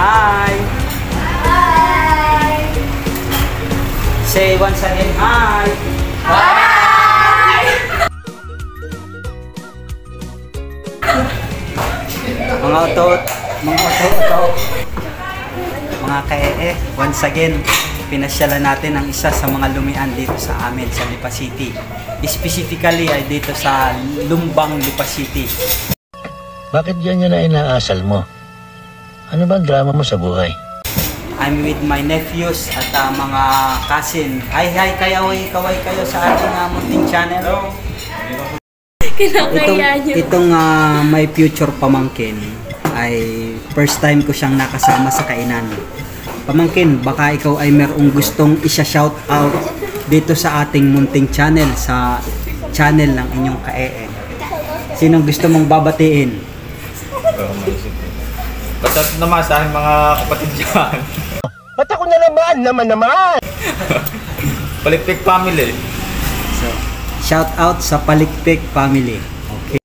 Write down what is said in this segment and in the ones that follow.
hi! Hi! Say once again, hi! Hi! Mga otot, mga kae, once again, pinasyalan natin ang isa sa mga lumian dito sa amin sa Lipa City. Specifically ay dito sa Lumbang, Lipa City. Bakit yan na inaasal mo? Ano ba ang drama mo sa buhay? I'm with my nephews at mga cousin. Hi kaway kayo sa ating munting channel. Itong my future pamangkin ay first time ko siyang nakasama sa kainan. Pamangkin, baka ikaw ay merong gustong isa-shout out dito sa ating munting channel, sa channel ng inyong kae. Sinong gusto mong babatiin? Basta naman sa aking mga kapatid dyan. Ba't ako na naman? Palikpik family. So, shout out sa Palikpik family. Okay.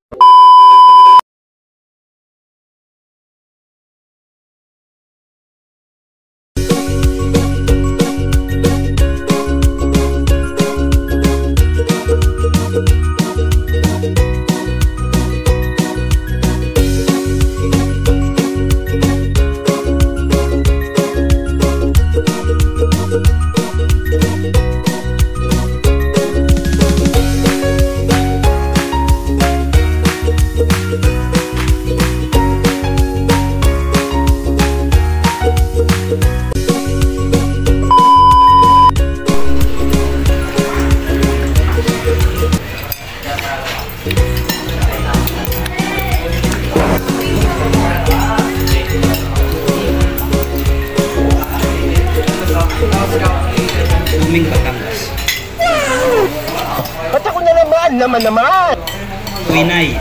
Luming Batangas. Ba't ako na naman? Winay.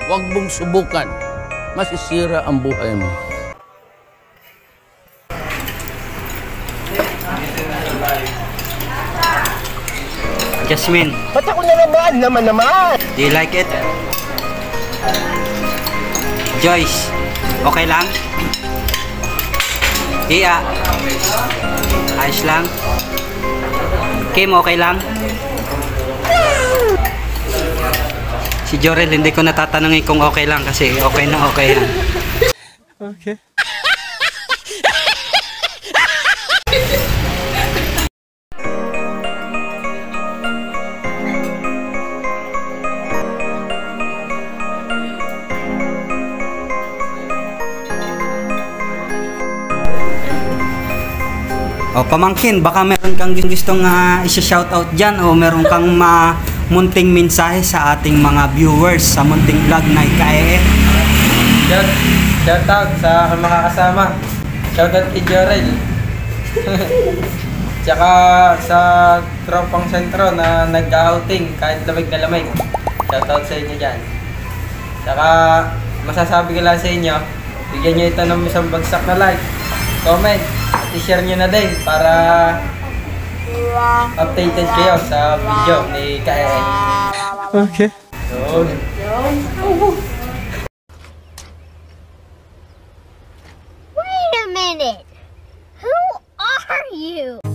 Huwag mong subukan. Masisira ang buhay mo. Jasmine, Ba't ako na naman? do you like it? Joyce, okay lang? Iya, ayos lang? Kim, okay lang? Si Jorel, hindi ko natatanungin kung okay lang kasi okay na okay yan. Okay. O pamangkin, baka meron kang gustong isa-shoutout dyan o meron kang munting mensahe sa ating mga viewers sa munting vlog na ikae. Shout out sa mga kasama. Shout out kay Jorel. Tsaka sa tropang sentro na nag-outing kahit lamig na lamig. Shout out sa inyo dyan. Tsaka masasabi ko lang sa inyo, bigyan nyo ito ng isang bagsak na like, comment, at i-share nyo na din para updated kayo sa video ni Kae. Okay. Wait a minute! Who are you?